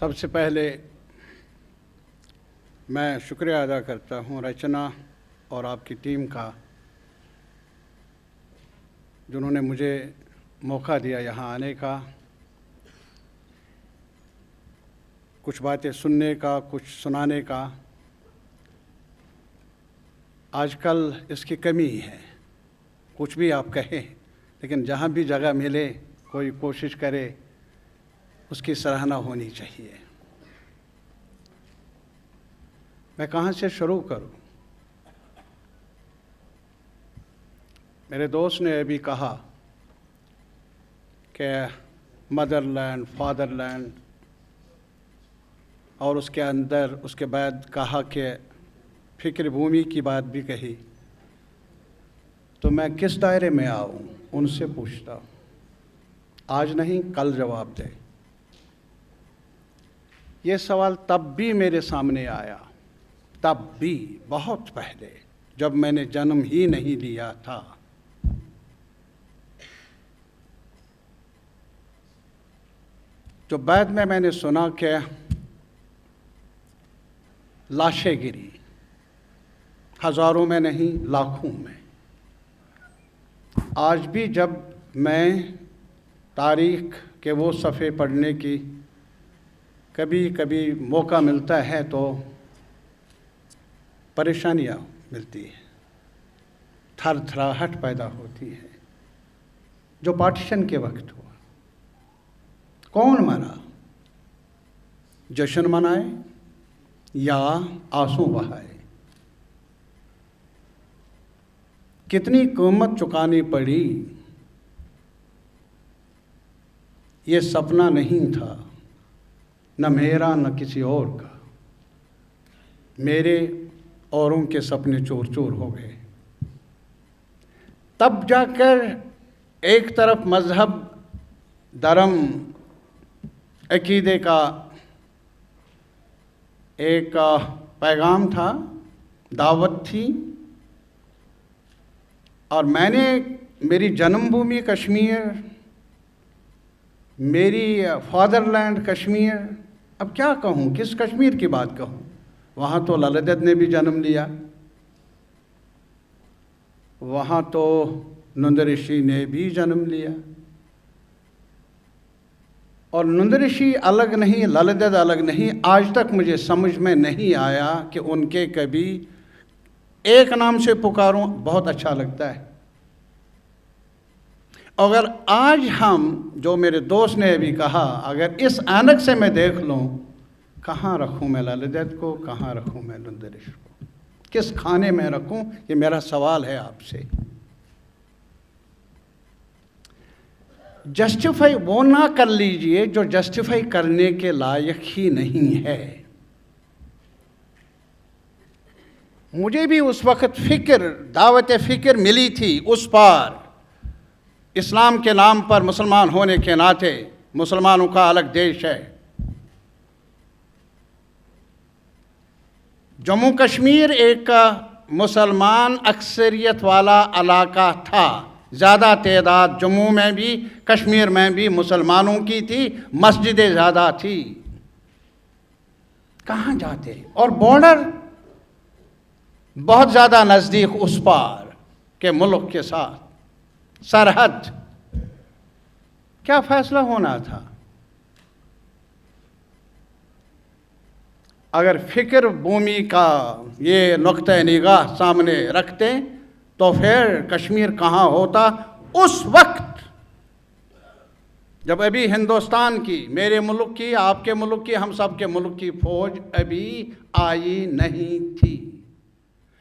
सबसे पहले मैं शुक्रिया अदा करता हूँ रचना और आपकी टीम का, जिन्होंने मुझे मौका दिया यहाँ आने का, कुछ बातें सुनने का, कुछ सुनाने का। आजकल इसकी कमी है, कुछ भी आप कहें, लेकिन जहाँ भी जगह मिले कोई कोशिश करे, उसकी सराहना होनी चाहिए। मैं कहाँ से शुरू करूँ? मेरे दोस्त ने अभी कहा कि मदरलैंड, फादरलैंड, और उसके अंदर उसके बाद कहा कि फ़िक्र भूमि की बात भी कही। तो मैं किस दायरे में आऊँ उनसे पूछता हूँ। आज नहीं, कल जवाब दे। ये सवाल तब भी मेरे सामने आया, तब भी बहुत पहले, जब मैंने जन्म ही नहीं लिया था। जो बाद में मैंने सुना कि लाशें गिरी, हज़ारों में नहीं लाखों में। आज भी जब मैं तारीख़ के वो सफ़े पढ़ने की कभी कभी मौका मिलता है तो परेशानियाँ मिलती हैं, थरथराहट पैदा होती है। जो पार्टीशन के वक्त हुआ, कौन मना? जश्न मनाए या आंसू बहाए? कितनी कीमत चुकानी पड़ी? ये सपना नहीं था, न मेरा न किसी और का। मेरे औरों के सपने चूर चूर हो गए। तब जाकर एक तरफ मज़हब, धर्म, अकीदे का एक पैगाम था, दावत थी, और मैंने मेरी जन्मभूमि कश्मीर, मेरी फादरलैंड कश्मीर, अब क्या कहूँ, किस कश्मीर की बात कहूँ? वहाँ तो ललदेद ने भी जन्म लिया, वहाँ तो नंद ऋषि ने भी जन्म लिया, और नंद ऋषि अलग नहीं, ललदेद अलग नहीं। आज तक मुझे समझ में नहीं आया कि उनके कभी एक नाम से पुकारूं, बहुत अच्छा लगता है। अगर आज हम, जो मेरे दोस्त ने अभी कहा, अगर इस ऐनक से मैं देख लूं, कहाँ रखूं मैं ललदेद को, कहाँ रखूं मैं नंद ऋषि को, किस खाने में रखूं? ये मेरा सवाल है आपसे। जस्टिफाई वो ना कर लीजिए जो जस्टिफाई करने के लायक ही नहीं है। मुझे भी उस वक्त फ़िक्र, दावत फ़िक्र मिली थी उस पार, इस्लाम के नाम पर मुसलमान होने के नाते, मुसलमानों का अलग देश है। जम्मू कश्मीर एक मुसलमान अक्सरियत वाला इलाका था। ज़्यादा तादाद जम्मू में भी, कश्मीर में भी मुसलमानों की थी, मस्जिदें ज़्यादा थी। कहाँ जाते? और बॉर्डर बहुत ज़्यादा नज़दीक उस पार के मुल्क के साथ, सरहद। क्या फ़ैसला होना था? अगर फ़िक्र भूमि का ये नुक्ता निगाह सामने रखते तो फिर कश्मीर कहाँ होता उस वक्त, जब अभी हिंदुस्तान की, मेरे मुल्क की, आपके मुल्क की, हम सब के मुल्क की फ़ौज अभी आई नहीं थी।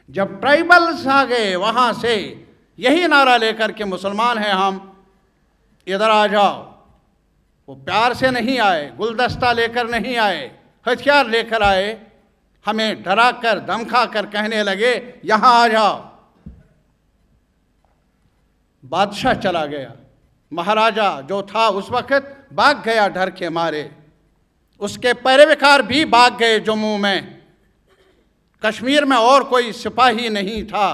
जब ट्राइबल्स आ गए वहाँ से यही नारा लेकर के मुसलमान हैं हम, इधर आ जाओ, वो प्यार से नहीं आए, गुलदस्ता लेकर नहीं आए, हथियार लेकर आए, हमें डरा कर, धमका कर कहने लगे यहाँ आ जाओ। बादशाह चला गया, महाराजा जो था उस वक्त भाग गया डर के मारे, उसके पैरविकार भी भाग गए जम्मू में। कश्मीर में और कोई सिपाही नहीं था।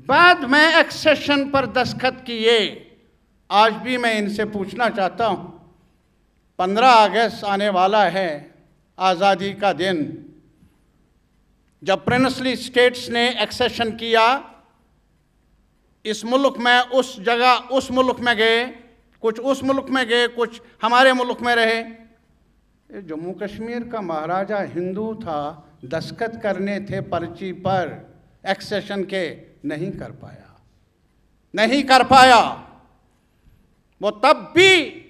बाद में एक्सेशन पर दस्तखत किए। आज भी मैं इनसे पूछना चाहता हूँ 15 अगस्त आने वाला है, आज़ादी का दिन, जब प्रिंसली स्टेट्स ने एक्सेशन किया। इस मुल्क में उस जगह उस मुल्क में गए, कुछ उस मुल्क में गए, कुछ हमारे मुल्क में रहे। जम्मू कश्मीर का महाराजा हिंदू था, दस्तखत करने थे पर्ची पर एक्सेशन के, नहीं कर पाया, नहीं कर पाया। वो तब भी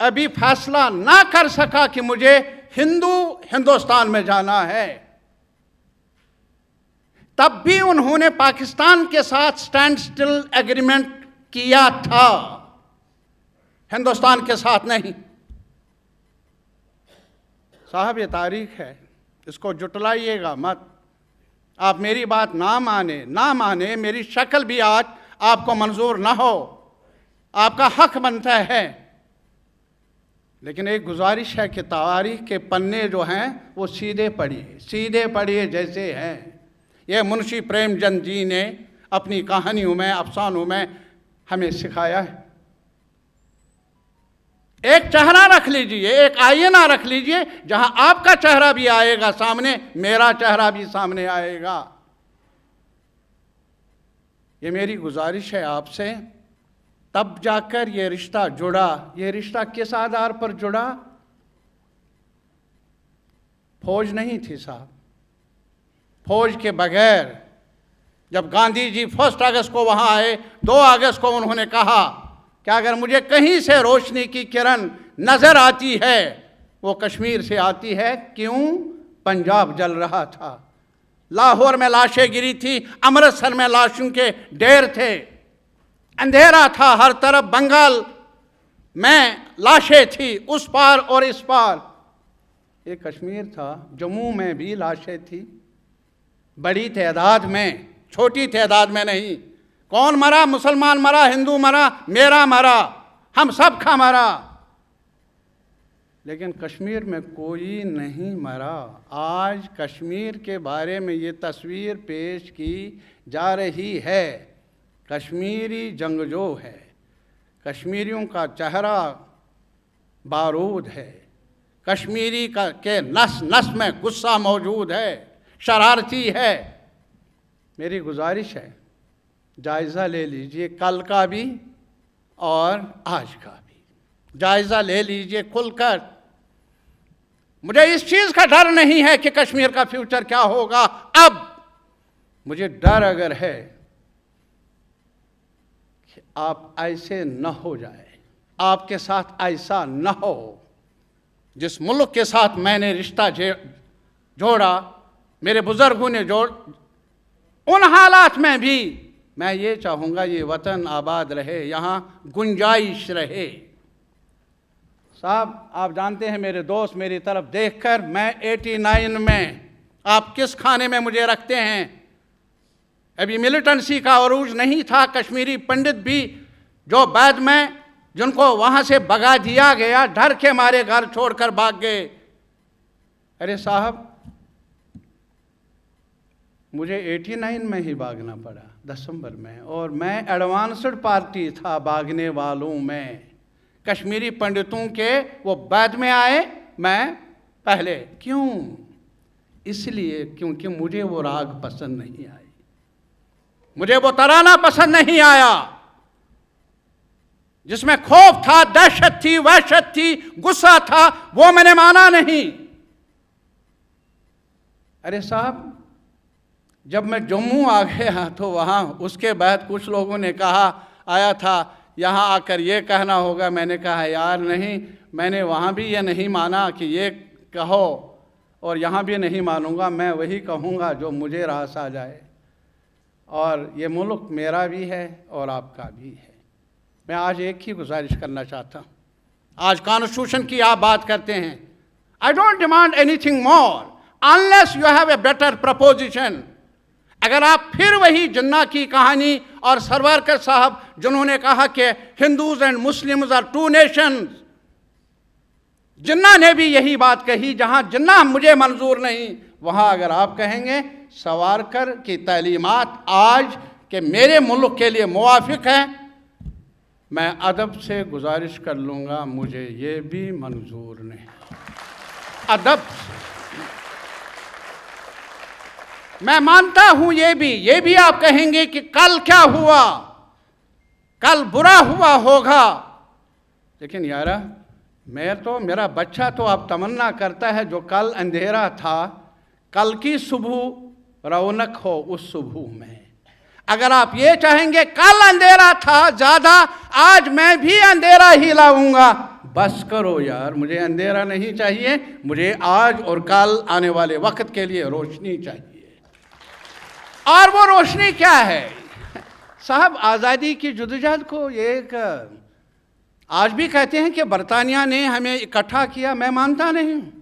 अभी फैसला ना कर सका कि मुझे हिंदुस्तान में जाना है। तब भी उन्होंने पाकिस्तान के साथ स्टैंड स्टिल एग्रीमेंट किया था, हिंदुस्तान के साथ नहीं। साहब ये तारीख है, इसको जुटलाइएगा मत। आप मेरी बात ना माने, मेरी शक्ल भी आज आपको मंजूर ना हो, आपका हक बनता है, लेकिन एक गुजारिश है कि तारीख के पन्ने जो हैं वो सीधे पढ़िए जैसे हैं। ये मुंशी प्रेमचंद जी ने अपनी कहानियों में, अफसानों में हमें सिखाया है। एक चेहरा रख लीजिए, एक आईना रख लीजिए, जहां आपका चेहरा भी आएगा सामने, मेरा चेहरा भी सामने आएगा। ये मेरी गुजारिश है आपसे। तब जाकर ये रिश्ता जुड़ा। ये रिश्ता किस आधार पर जुड़ा? फौज नहीं थी साहब। फौज के बगैर जब गांधी जी 1 अगस्त को वहां आए, 2 अगस्त को उन्होंने कहा कि अगर मुझे कहीं से रोशनी की किरण नजर आती है, वो कश्मीर से आती है। क्यों? पंजाब जल रहा था, लाहौर में लाशें गिरी थी, अमृतसर में लाशों के ढेर थे, अंधेरा था हर तरफ, बंगाल में लाशें थी उस पार और इस पार। ये कश्मीर था, जम्मू में भी लाशें थी, बड़ी तादाद में, छोटी तादाद में नहीं। कौन मरा? मुसलमान मरा, हिंदू मरा, मेरा मरा, हम सब का मरा, लेकिन कश्मीर में कोई नहीं मरा। आज कश्मीर के बारे में ये तस्वीर पेश की जा रही है। कश्मीरी जंगजो है, कश्मीरियों का चेहरा बारूद है, कश्मीरी के नस नस में गुस्सा मौजूद है, शरारती है। मेरी गुजारिश है, जायज़ा ले लीजिए, कल का भी और आज का भी जायज़ा ले लीजिए खुलकर। मुझे इस चीज़ का डर नहीं है कि कश्मीर का फ्यूचर क्या होगा। अब मुझे डर अगर है कि आप ऐसे न हो जाए, आपके साथ ऐसा न हो। जिस मुल्क के साथ मैंने रिश्ता जोड़ा, मेरे बुजुर्गों ने उन हालात में भी मैं ये चाहूँगा ये वतन आबाद रहे, यहाँ गुंजाइश रहे। साहब आप जानते हैं, मेरे दोस्त मेरी तरफ देखकर, मैं 89 में आप किस खाने में मुझे रखते हैं। अभी मिलिटेंसी का अरूज नहीं था। कश्मीरी पंडित भी जो बाद में जिनको वहाँ से भगा दिया गया, डर के मारे घर छोड़कर भाग गए। अरे साहब मुझे 89 में ही भागना पड़ा, दिसंबर में, और मैं एडवांस्ड पार्टी था भागने वालों में। कश्मीरी पंडितों के वो बाद में आए, मैं पहले। क्यों? इसलिए क्योंकि मुझे वो राग पसंद नहीं आई, मुझे वो तराना पसंद नहीं आया जिसमें खौफ था, दहशत थी, वहशत थी, गुस्सा था। वो मैंने माना नहीं। अरे साहब जब मैं जम्मू आ गया तो वहाँ उसके बाद कुछ लोगों ने कहा, आया था यहाँ आकर ये कहना होगा। मैंने कहा यार नहीं, मैंने वहाँ भी ये नहीं माना कि ये कहो, और यहाँ भी नहीं मानूंगा। मैं वही कहूँगा जो मुझे रास आ जाए। और ये मुल्क मेरा भी है और आपका भी है। मैं आज एक ही गुजारिश करना चाहता हूँ। आज कॉन्स्टिट्यूशन की आप बात करते हैं। I don't demand anything more unless you have a better preposition. अगर आप फिर वही जिन्ना की कहानी और सरवारकर साहब जिन्होंने कहा कि Hindus and Muslims are two nations, Jinnah ने भी यही बात कही। जहां जिन्ना मुझे मंजूर नहीं, वहां अगर आप कहेंगे सरवारकर की तालीमात आज के मेरे मुल्क के लिए मुवाफिक है, मैं अदब से गुजारिश कर लूँगा, मुझे ये भी मंजूर नहीं। अदब से मैं मानता हूँ, ये भी आप कहेंगे कि कल क्या हुआ, कल बुरा हुआ होगा, लेकिन यारा मेरा बच्चा तो अब तमन्ना करता है जो कल अंधेरा था, कल की सुबह रौनक हो उस सुबह में। अगर आप ये चाहेंगे कल अंधेरा था ज़्यादा, आज मैं भी अंधेरा ही लाऊंगा, बस करो यार, मुझे अंधेरा नहीं चाहिए, मुझे आज और कल आने वाले वक्त के लिए रोशनी चाहिए। और वो रोशनी क्या है साहब? आज़ादी की जद्दोजहद को एक आज भी कहते हैं कि बरतानिया ने हमें इकट्ठा किया, मैं मानता नहीं हूँ।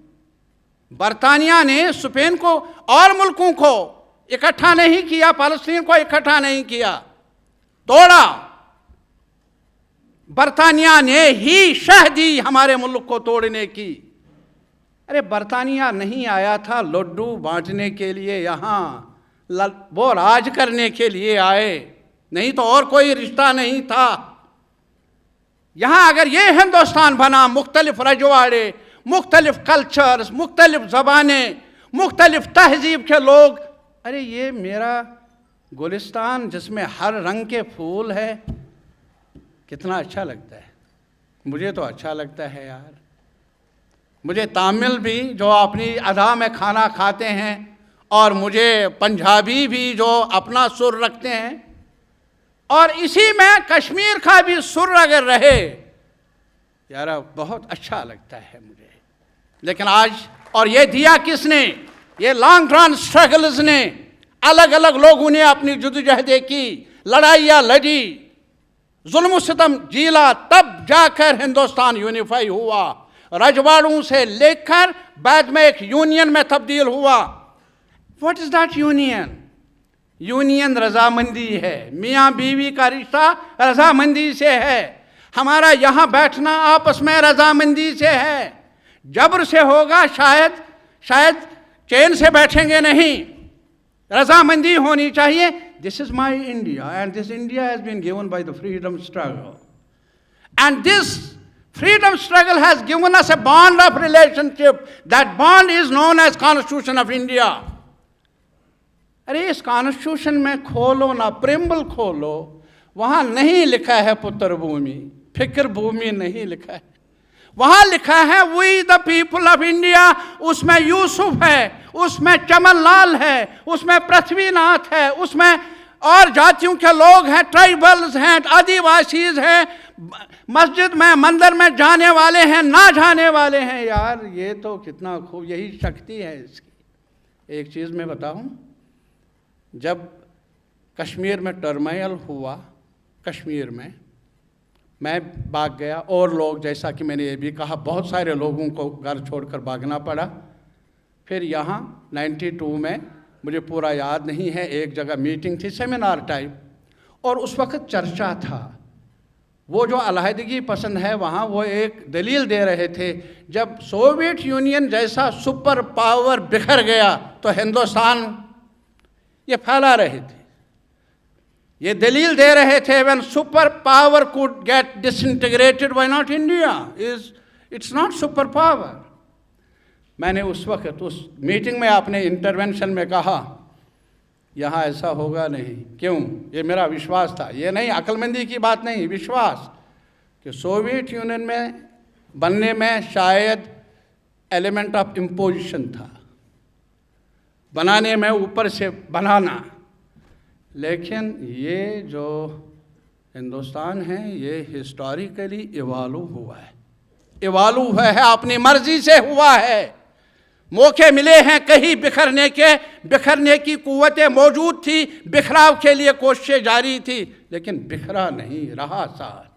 बरतानिया ने स्पेन को और मुल्कों को इकट्ठा नहीं किया, फ़लस्तीन को इकट्ठा नहीं किया, तोड़ा। बरतानिया ने ही शह दी हमारे मुल्क को तोड़ने की। अरे बरतानिया नहीं आया था लड्डू बांटने के लिए, यहाँ वो राज करने के लिए आए, नहीं तो और कोई रिश्ता नहीं था। यहाँ अगर ये हिंदुस्तान बना, मुख्तलिफ रजवाड़े, मुख्तलिफ कल्चर्स, मुख्तलिफ ज़बानें, मुख्तलिफ तहजीब के लोग, अरे ये मेरा गुलिस्तान जिसमें हर रंग के फूल है, कितना अच्छा लगता है। मुझे तो अच्छा लगता है यार। मुझे तामिल भी जो अपनी अदा में खाना खाते हैं, और मुझे पंजाबी भी जो अपना सुर रखते हैं, और इसी में कश्मीर का भी सुर अगर रहे यार, बहुत अच्छा लगता है मुझे। लेकिन आज, और ये दिया किसने? ये लॉन्ग रन स्ट्रगल्स ने, अलग अलग लोगों ने अपनी जद्दोजहदें की, लड़ाइयाँ लड़ी, जुल्म सितम जीला, तब जाकर हिंदुस्तान यूनिफाई हुआ। रजवाड़ों से लेकर बाद में एक यूनियन में तब्दील हुआ। What is that union? Union रजामंदी है, मियाँ बीवी का रिश्ता रजामंदी से है। हमारा यहाँ बैठना आपस में रजामंदी से है। जबर से होगा शायद चैन से बैठेंगे नहीं, रजामंदी होनी चाहिए। This is my India and this India has been given by the freedom struggle, and this freedom struggle has given us a bond of relationship. That bond is known as Constitution of India. अरे इस constitution में खोलो ना, preamble खोलो, वहाँ नहीं लिखा है पुत्र भूमि, फिक्र भूमि नहीं लिखा है। वहाँ लिखा है we the people of India. उसमें यूसुफ है, उसमें चमन लाल है, उसमें पृथ्वीनाथ है, उसमें और जातियों के लोग हैं, ट्राइबल्स हैं, आदिवासीज हैं, मस्जिद में मंदिर में जाने वाले हैं, ना जाने वाले हैं। यार ये तो कितना खूब, यही शक्ति है इसकी। एक चीज़ मैं बताऊं, जब कश्मीर में टर्माइल हुआ, कश्मीर में मैं भाग गया, और लोग, जैसा कि मैंने ये भी कहा, बहुत सारे लोगों को घर छोड़कर भागना पड़ा। फिर यहाँ 92 में, मुझे पूरा याद नहीं है, एक जगह मीटिंग थी, सेमिनार टाइप, और उस वक्त चर्चा था। वो जो अलहदगी पसंद है वहाँ, वो एक दलील दे रहे थे, जब सोवियत यूनियन जैसा सुपर पावर बिखर गया तो हिंदुस्तान ये फैला रहे थे। ये दलील दे रहे थे, when super power could get disintegrated, why not India? It's not super power. मैंने उस वक्त उस मीटिंग में अपने इंटरवेंशन में कहा, यहाँ ऐसा होगा नहीं। क्यों? ये मेरा विश्वास था, ये नहीं अक्लमंदी की बात नहीं, विश्वास कि सोवियत यूनियन में बनने में शायद एलिमेंट ऑफ इम्पोजिशन था, बनाने में ऊपर से बनाना। लेकिन ये जो हिंदुस्तान है, ये हिस्टोरिकली इवॉल्व हुआ है, इवॉल्व हुआ है, अपनी मर्जी से हुआ है। मौके मिले हैं कहीं बिखरने के, बिखरने की कुव्वतें मौजूद थी, बिखराव के लिए कोशिशें जारी थी, लेकिन बिखरा नहीं रहा साथ।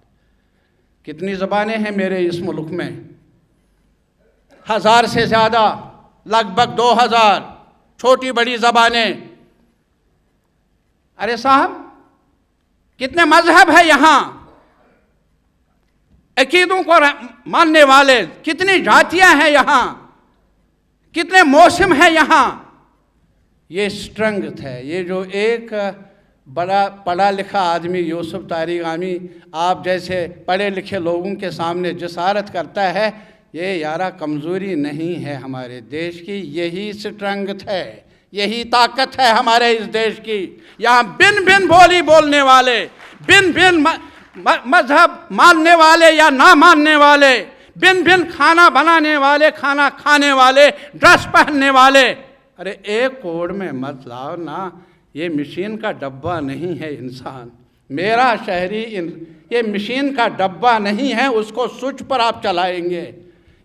कितनी ज़बानें हैं मेरे इस मुल्क में? 1000 से ज़्यादा, लगभग 2000 छोटी बड़ी ज़बानें। अरे साहब, कितने मजहब है यहाँ, अकीदों को मानने वाले, कितनी जातियाँ हैं यहाँ, कितने मौसम हैं यहाँ। ये स्ट्रेंथ है, ये जो एक बड़ा पढ़ा लिखा आदमी यूसुफ तारिक आमी आप जैसे पढ़े लिखे लोगों के सामने जसारत करता है, ये यारा कमज़ोरी नहीं है हमारे देश की, यही स्ट्रेंथ है, यही ताकत है हमारे इस देश की। यहाँ भिन्न भिन्न बोली बोलने वाले, भिन्न भिन्न मजहब मानने वाले या ना मानने वाले, भिन्न भिन्न खाना बनाने वाले, खाना खाने वाले, ड्रेस पहनने वाले, अरे एक कोड में मत लाओ ना, ये मशीन का डब्बा नहीं है इंसान। मेरा शहरी ये मशीन का डब्बा नहीं है, उसको स्विच पर आप चलाएंगे,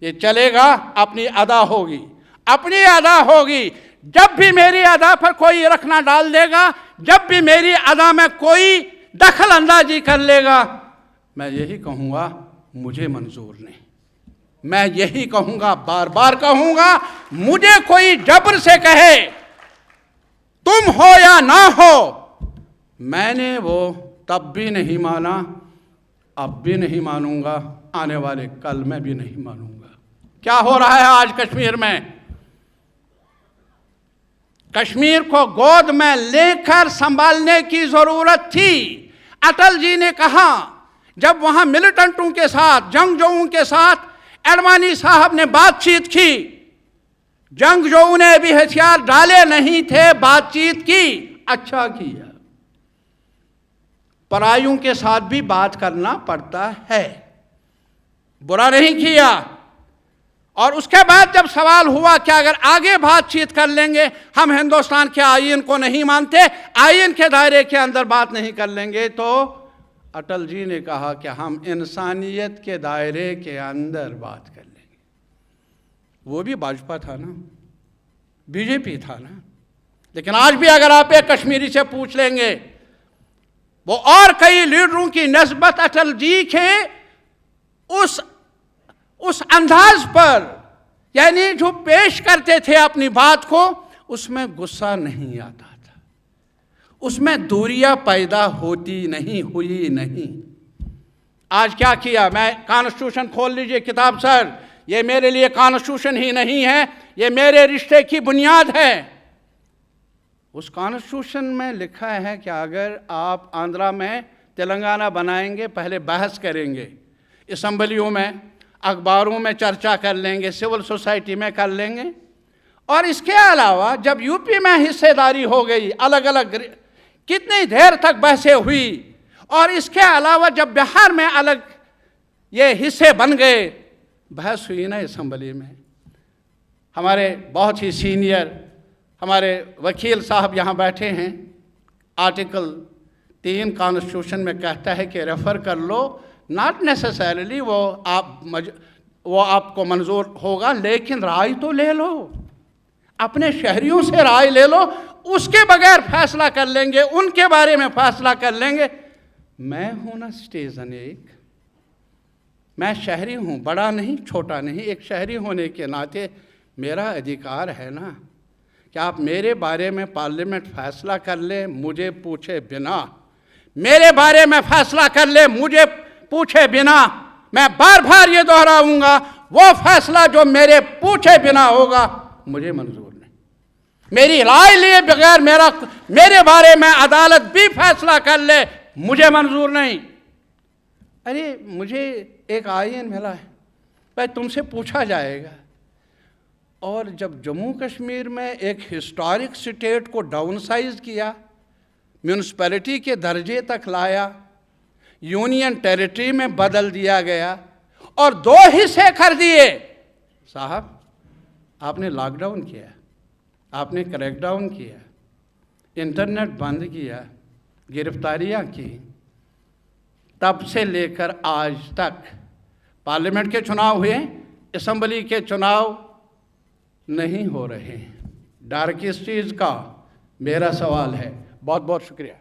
ये चलेगा, अपनी अदा होगी, अपनी अदा होगी। जब भी मेरी अदा पर कोई रखना डाल देगा, जब भी मेरी अदा में कोई दखल अंदाजी कर लेगा, मैं यही कहूँगा मुझे मंजूर नहीं। मैं यही कहूँगा, बार बार कहूँगा, मुझे कोई जबर से कहे तुम हो या ना हो, मैंने वो तब भी नहीं माना, अब भी नहीं मानूंगा, आने वाले कल में भी नहीं मानूंगा। क्या हो रहा है आज कश्मीर में? कश्मीर को गोद में लेकर संभालने की जरूरत थी। अटल जी ने कहा, जब वहां मिलिटेंटों के साथ, जंगजोओं के साथ अडवाणी साहब ने बातचीत की, जंगजोओं ने भी हथियार डाले नहीं थे, बातचीत की, अच्छा किया। परायों के साथ भी बात करना पड़ता है, बुरा नहीं किया। और उसके बाद जब सवाल हुआ कि अगर आगे बातचीत कर लेंगे, हम हिंदुस्तान के आईन को नहीं मानते, आईन के दायरे के अंदर बात नहीं कर लेंगे, तो अटल जी ने कहा कि हम इंसानियत के दायरे के अंदर बात कर लेंगे। वो भी भाजपा था ना, बीजेपी था ना। लेकिन आज भी अगर आप एक कश्मीरी से पूछ लेंगे, वो और कई लीडरों की निस्बत अटल जी के उस अंदाज पर, यानी जो पेश करते थे अपनी बात को, उसमें गुस्सा नहीं आता था, उसमें दूरियां पैदा होती नहीं, हुई नहीं। आज क्या किया? मैं कॉन्स्टिट्यूशन खोल लीजिए किताब सर, ये मेरे लिए कॉन्स्टिट्यूशन ही नहीं है, ये मेरे रिश्ते की बुनियाद है। उस कॉन्स्टिट्यूशन में लिखा है कि अगर आप आंध्रा में तेलंगाना बनाएंगे, पहले बहस करेंगे, असम्बलियों में, अखबारों में चर्चा कर लेंगे, सिविल सोसाइटी में कर लेंगे। और इसके अलावा जब यूपी में हिस्सेदारी हो गई, अलग अलग कितनी देर तक बहसें हुई, और इसके अलावा जब बिहार में अलग ये हिस्से बन गए, बहस हुई ना असम्बली में। हमारे बहुत ही सीनियर हमारे वकील साहब यहाँ बैठे हैं, आर्टिकल 3 कॉन्स्टिट्यूशन में कहता है कि रेफ़र कर लो, नॉट नेसेसरीली वो आपको मंजूर होगा, लेकिन राय तो ले लो, अपने शहरियों से राय ले लो, उसके बगैर फैसला कर लेंगे, उनके बारे में फैसला कर लेंगे। मैं हूं ना सिटीजन, एक मैं शहरी हूं, बड़ा नहीं छोटा नहीं, एक शहरी होने के नाते मेरा अधिकार है ना कि आप मेरे बारे में पार्लियामेंट फैसला कर ले मुझे पूछे बिना, मेरे बारे में फैसला कर ले मुझे पूछे बिना। मैं बार बार ये दोहराऊंगा, वो फैसला जो मेरे पूछे बिना होगा मुझे मंजूर नहीं। मेरी राय लिए बगैर मेरे बारे में अदालत भी फैसला कर ले, मुझे मंजूर नहीं। अरे मुझे एक आईन मिला है, भाई तुमसे पूछा जाएगा। और जब जम्मू कश्मीर में एक हिस्टोरिक स्टेट को डाउनसाइज किया, म्यूनिसिपैलिटी के दर्जे तक लाया, यूनियन टेरिटरी में बदल दिया गया और 2 हिस्से कर दिए। साहब आपने लॉकडाउन किया, आपने क्रैकडाउन किया, इंटरनेट बंद किया, गिरफ्तारियां की, तब से लेकर आज तक पार्लियामेंट के चुनाव हुए, असम्बली के चुनाव नहीं हो रहे। डर किस चीज़ का, मेरा सवाल है। बहुत बहुत शुक्रिया।